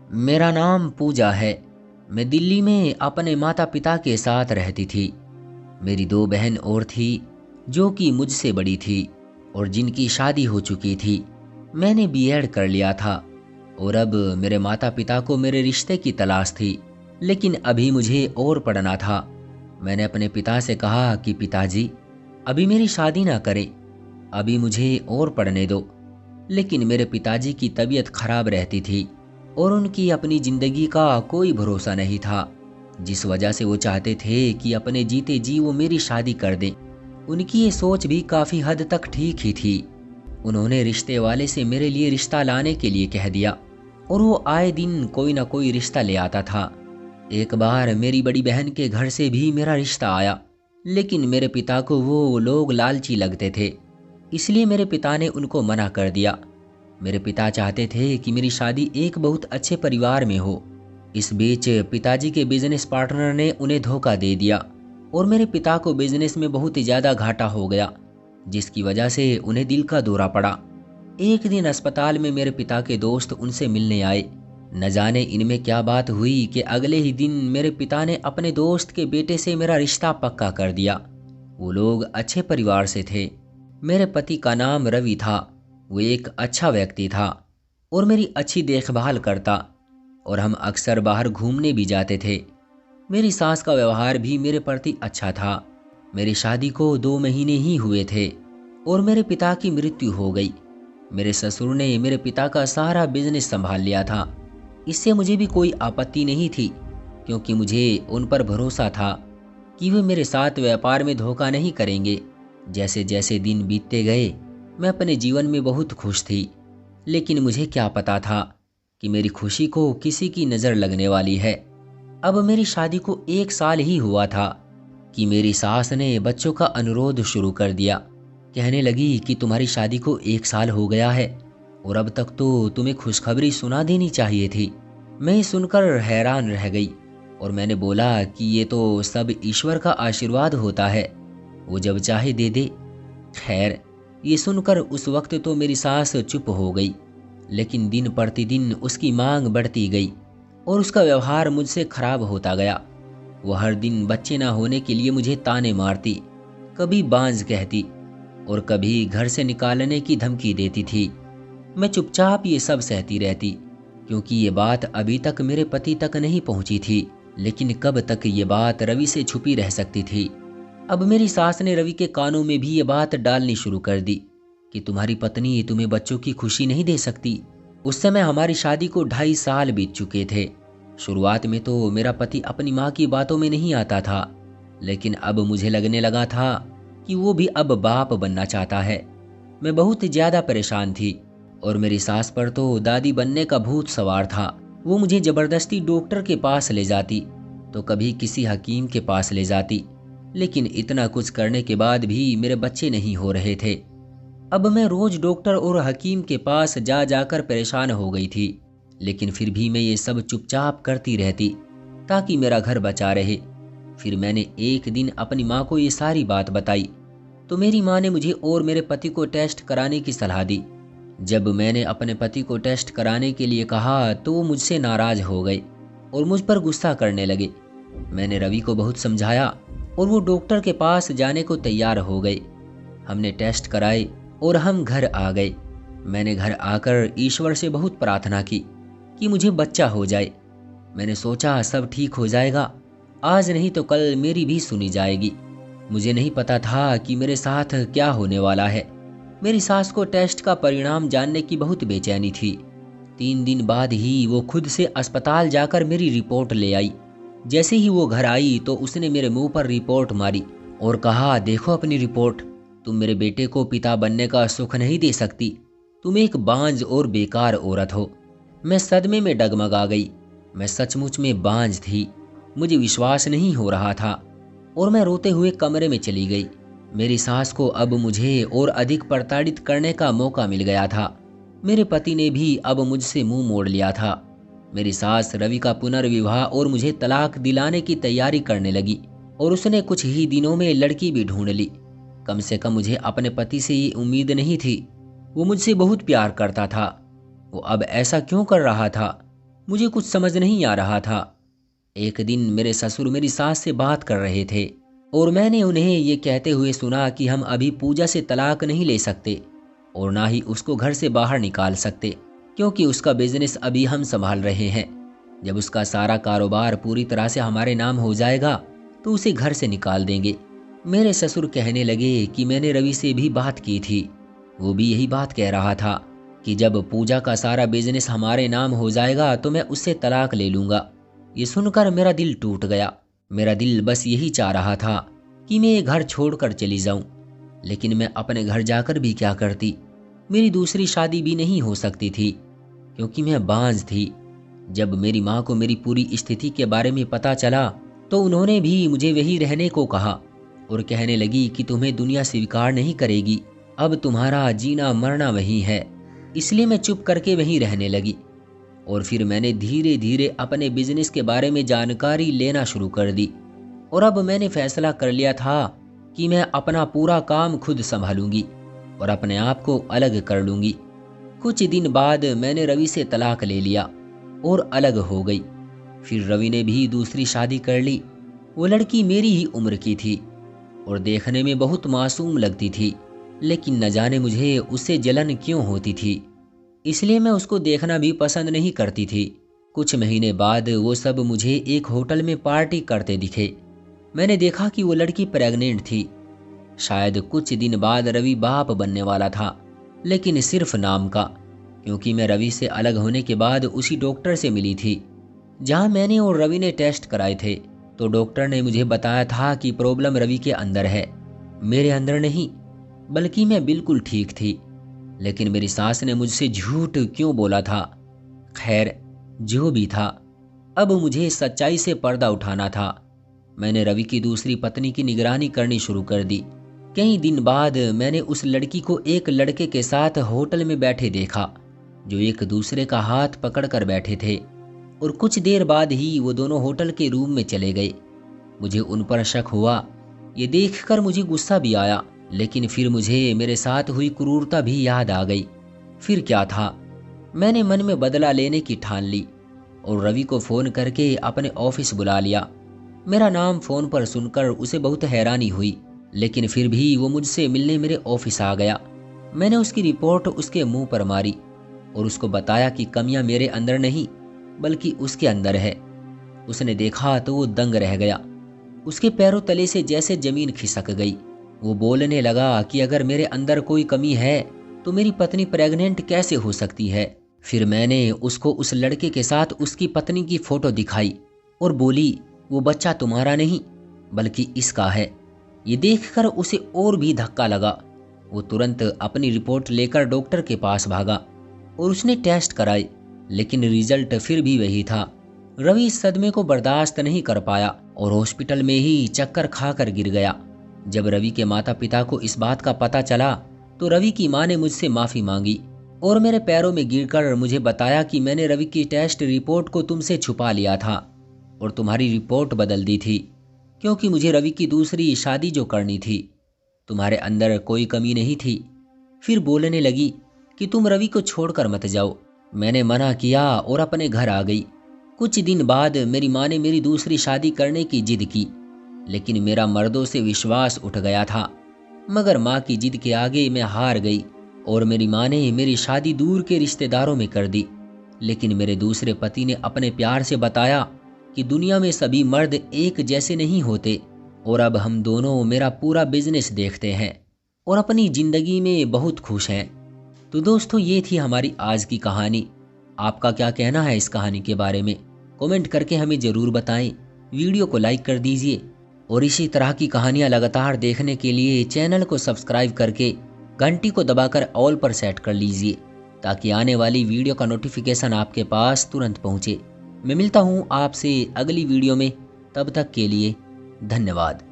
मेरा नाम पूजा है। मैं दिल्ली में अपने माता पिता के साथ रहती थी। मेरी दो बहन और थी जो कि मुझसे बड़ी थी और जिनकी शादी हो चुकी थी। मैंने बीएड कर लिया था और अब मेरे माता पिता को मेरे रिश्ते की तलाश थी, लेकिन अभी मुझे और पढ़ना था। मैंने अपने पिता से कहा कि पिताजी, अभी मेरी शादी ना करें, अभी मुझे और पढ़ने दो। लेकिन मेरे पिताजी की तबीयत खराब रहती थी और उनकी अपनी जिंदगी का कोई भरोसा नहीं था, जिस वजह से वो चाहते थे कि अपने जीते जी वो मेरी शादी कर दें। उनकी ये सोच भी काफ़ी हद तक ठीक ही थी। उन्होंने रिश्ते वाले से मेरे लिए रिश्ता लाने के लिए कह दिया और वो आए दिन कोई ना कोई रिश्ता ले आता था। एक बार मेरी बड़ी बहन के घर से भी मेरा रिश्ता आया, लेकिन मेरे पिता को वो लोग लालची लगते थे, इसलिए मेरे पिता ने उनको मना कर दिया। मेरे पिता चाहते थे कि मेरी शादी एक बहुत अच्छे परिवार में हो। इस बीच पिताजी के बिजनेस पार्टनर ने उन्हें धोखा दे दिया और मेरे पिता को बिजनेस में बहुत ही ज़्यादा घाटा हो गया, जिसकी वजह से उन्हें दिल का दौरा पड़ा। एक दिन अस्पताल में मेरे पिता के दोस्त उनसे मिलने आए। न जाने इनमें क्या बात हुई कि अगले ही दिन मेरे पिता ने अपने दोस्त के बेटे से मेरा रिश्ता पक्का कर दिया। वो लोग अच्छे परिवार से थे। मेरे पति का नाम रवि था। वो एक अच्छा व्यक्ति था और मेरी अच्छी देखभाल करता और हम अक्सर बाहर घूमने भी जाते थे। मेरी सास का व्यवहार भी मेरे प्रति अच्छा था। मेरी शादी को 2 महीने ही हुए थे और मेरे पिता की मृत्यु हो गई। मेरे ससुर ने मेरे पिता का सारा बिजनेस संभाल लिया था। इससे मुझे भी कोई आपत्ति नहीं थी, क्योंकि मुझे उन पर भरोसा था कि वे मेरे साथ व्यापार में धोखा नहीं करेंगे। जैसे जैसे दिन बीतते गए मैं अपने जीवन में बहुत खुश थी, लेकिन मुझे क्या पता था कि मेरी खुशी को किसी की नज़र लगने वाली है। अब मेरी शादी को 1 साल ही हुआ था कि मेरी सास ने बच्चों का अनुरोध शुरू कर दिया। कहने लगी कि तुम्हारी शादी को 1 साल हो गया है और अब तक तो तुम्हें खुशखबरी सुना देनी चाहिए थी। मैं ये सुनकर हैरान रह गई और मैंने बोला कि ये तो सब ईश्वर का आशीर्वाद होता है, वो जब चाहे दे दे। खैर, ये सुनकर उस वक्त तो मेरी सास चुप हो गई, लेकिन दिन प्रतिदिन उसकी मांग बढ़ती गई और उसका व्यवहार मुझसे खराब होता गया। वो हर दिन बच्चे ना होने के लिए मुझे ताने मारती, कभी बांझ कहती और कभी घर से निकालने की धमकी देती थी। मैं चुपचाप ये सब सहती रहती, क्योंकि ये बात अभी तक मेरे पति तक नहीं पहुंची थी। लेकिन कब तक ये बात रवि से छुपी रह सकती थी। अब मेरी सास ने रवि के कानों में भी ये बात डालनी शुरू कर दी कि तुम्हारी पत्नी तुम्हें बच्चों की खुशी नहीं दे सकती। उस समय हमारी शादी को 2.5 साल बीत चुके थे। शुरुआत में तो मेरा पति अपनी माँ की बातों में नहीं आता था, लेकिन अब मुझे लगने लगा था कि वो भी अब बाप बनना चाहता है। मैं बहुत ज़्यादा परेशान थी और मेरी सास पर तो दादी बनने का भूत सवार था। वो मुझे ज़बरदस्ती डॉक्टर के पास ले जाती तो कभी किसी हकीम के पास ले जाती, लेकिन इतना कुछ करने के बाद भी मेरे बच्चे नहीं हो रहे थे। अब मैं रोज़ डॉक्टर और हकीम के पास जा जाकर परेशान हो गई थी, लेकिन फिर भी मैं ये सब चुपचाप करती रहती ताकि मेरा घर बचा रहे। फिर मैंने एक दिन अपनी माँ को ये सारी बात बताई तो मेरी माँ ने मुझे और मेरे पति को टेस्ट कराने की सलाह दी। जब मैंने अपने पति को टेस्ट कराने के लिए कहा तो वो मुझसे नाराज़ हो गए और मुझ पर गुस्सा करने लगे। मैंने रवि को बहुत समझाया और वो डॉक्टर के पास जाने को तैयार हो गए। हमने टेस्ट कराए और हम घर आ गए। मैंने घर आकर ईश्वर से बहुत प्रार्थना की कि मुझे बच्चा हो जाए। मैंने सोचा सब ठीक हो जाएगा, आज नहीं तो कल मेरी भी सुनी जाएगी। मुझे नहीं पता था कि मेरे साथ क्या होने वाला है। मेरी सास को टेस्ट का परिणाम जानने की बहुत बेचैनी थी। 3 दिन बाद ही वो खुद से अस्पताल जाकर मेरी रिपोर्ट ले आई। जैसे ही वो घर आई तो उसने मेरे मुंह पर रिपोर्ट मारी और कहा, देखो अपनी रिपोर्ट, तुम मेरे बेटे को पिता बनने का सुख नहीं दे सकती, तुम एक बांझ और बेकार औरत हो। मैं सदमे में डगमगा गई। मैं सचमुच में बांझ थी, मुझे विश्वास नहीं हो रहा था और मैं रोते हुए कमरे में चली गई। मेरी सास को अब मुझे और अधिक प्रताड़ित करने का मौका मिल गया था। मेरे पति ने भी अब मुझसे मुंह मोड़ लिया था। मेरी सास रवि का पुनर्विवाह और मुझे तलाक दिलाने की तैयारी करने लगी और उसने कुछ ही दिनों में लड़की भी ढूंढ ली। कम से कम मुझे अपने पति से ये उम्मीद नहीं थी। वो मुझसे बहुत प्यार करता था, वो अब ऐसा क्यों कर रहा था? मुझे कुछ समझ नहीं आ रहा था। एक दिन मेरे ससुर मेरी सास से बात कर रहे थे और मैंने उन्हें ये कहते हुए सुना कि हम अभी पूजा से तलाक नहीं ले सकते और ना ही उसको घर से बाहर निकाल सकते, क्योंकि उसका बिजनेस अभी हम संभाल रहे हैं। जब उसका सारा कारोबार पूरी तरह से हमारे नाम हो जाएगा तो उसे घर से निकाल देंगे। मेरे ससुर कहने लगे कि मैंने रवि से भी बात की थी, वो भी यही बात कह रहा था कि जब पूजा का सारा बिजनेस हमारे नाम हो जाएगा तो मैं उससे तलाक ले लूँगा। ये सुनकर मेरा दिल टूट गया। मेरा दिल बस यही चाह रहा था कि मैं ये घर छोड़कर चली जाऊं, लेकिन मैं अपने घर जाकर भी क्या करती। मेरी दूसरी शादी भी नहीं हो सकती थी क्योंकि मैं बांझ थी। जब मेरी माँ को मेरी पूरी स्थिति के बारे में पता चला तो उन्होंने भी मुझे वहीं रहने को कहा और कहने लगी कि तुम्हें दुनिया स्वीकार नहीं करेगी, अब तुम्हारा जीना मरना वहीं है। इसलिए मैं चुप करके वहीं रहने लगी और फिर मैंने धीरे धीरे अपने बिजनेस के बारे में जानकारी लेना शुरू कर दी और अब मैंने फैसला कर लिया था कि मैं अपना पूरा काम खुद संभालूंगी और अपने आप को अलग कर लूंगी। कुछ दिन बाद मैंने रवि से तलाक ले लिया और अलग हो गई। फिर रवि ने भी दूसरी शादी कर ली। वो लड़की मेरी ही उम्र की थी और देखने में बहुत मासूम लगती थी, लेकिन न जाने मुझे उससे जलन क्यों होती थी, इसलिए मैं उसको देखना भी पसंद नहीं करती थी। कुछ महीने बाद वो सब मुझे एक होटल में पार्टी करते दिखे। मैंने देखा कि वो लड़की प्रेग्नेंट थी। शायद कुछ दिन बाद रवि बाप बनने वाला था, लेकिन सिर्फ नाम का, क्योंकि मैं रवि से अलग होने के बाद उसी डॉक्टर से मिली थी जहां मैंने और रवि ने टेस्ट कराए थे। तो डॉक्टर ने मुझे बताया था कि प्रॉब्लम रवि के अंदर है, मेरे अंदर नहीं, बल्कि मैं बिल्कुल ठीक थी। लेकिन मेरी सास ने मुझसे झूठ क्यों बोला था। खैर, जो भी था, अब मुझे सच्चाई से पर्दा उठाना था। मैंने रवि की दूसरी पत्नी की निगरानी करनी शुरू कर दी। कई दिन बाद मैंने उस लड़की को एक लड़के के साथ होटल में बैठे देखा जो एक दूसरे का हाथ पकड़कर बैठे थे और कुछ देर बाद ही वो दोनों होटल के रूम में चले गए। मुझे उन पर शक हुआ। ये देखकर मुझे गुस्सा भी आया, लेकिन फिर मुझे मेरे साथ हुई क्रूरता भी याद आ गई। फिर क्या था, मैंने मन में बदला लेने की ठान ली और रवि को फ़ोन करके अपने ऑफिस बुला लिया। मेरा नाम फ़ोन पर सुनकर उसे बहुत हैरानी हुई, लेकिन फिर भी वो मुझसे मिलने मेरे ऑफिस आ गया। मैंने उसकी रिपोर्ट उसके मुंह पर मारी और उसको बताया कि कमियां मेरे अंदर नहीं बल्कि उसके अंदर है। उसने देखा तो वो दंग रह गया। उसके पैरों तले से जैसे ज़मीन खिसक गई। वो बोलने लगा कि अगर मेरे अंदर कोई कमी है तो मेरी पत्नी प्रेग्नेंट कैसे हो सकती है। फिर मैंने उसको उस लड़के के साथ उसकी पत्नी की फ़ोटो दिखाई और बोली, वो बच्चा तुम्हारा नहीं बल्कि इसका है। ये देखकर उसे और भी धक्का लगा। वो तुरंत अपनी रिपोर्ट लेकर डॉक्टर के पास भागा और उसने टेस्ट कराए, लेकिन रिजल्ट फिर भी वही था। रवि इस सदमे को बर्दाश्त नहीं कर पाया और हॉस्पिटल में ही चक्कर खाकर गिर गया। जब रवि के माता पिता को इस बात का पता चला तो रवि की मां ने मुझसे माफ़ी मांगी और मेरे पैरों में गिरकर मुझे बताया कि मैंने रवि की टेस्ट रिपोर्ट को तुमसे छुपा लिया था और तुम्हारी रिपोर्ट बदल दी थी, क्योंकि मुझे रवि की दूसरी शादी जो करनी थी। तुम्हारे अंदर कोई कमी नहीं थी। फिर बोलने लगी कि तुम रवि को छोड़कर मत जाओ। मैंने मना किया और अपने घर आ गई। कुछ दिन बाद मेरी माँ ने मेरी दूसरी शादी करने की जिद की, लेकिन मेरा मर्दों से विश्वास उठ गया था। मगर माँ की जिद के आगे मैं हार गई और मेरी माँ ने मेरी शादी दूर के रिश्तेदारों में कर दी। लेकिन मेरे दूसरे पति ने अपने प्यार से बताया कि दुनिया में सभी मर्द एक जैसे नहीं होते और अब हम दोनों मेरा पूरा बिजनेस देखते हैं और अपनी ज़िंदगी में बहुत खुश हैं। तो दोस्तों, ये थी हमारी आज की कहानी। आपका क्या कहना है इस कहानी के बारे में? कमेंट करके हमें ज़रूर बताएं। वीडियो को लाइक कर दीजिए और इसी तरह की कहानियाँ लगातार देखने के लिए चैनल को सब्सक्राइब करके घंटी को दबाकर ऑल पर सेट कर लीजिए, ताकि आने वाली वीडियो का नोटिफिकेशन आपके पास तुरंत पहुँचे। मैं मिलता हूँ आपसे अगली वीडियो में, तब तक के लिए धन्यवाद।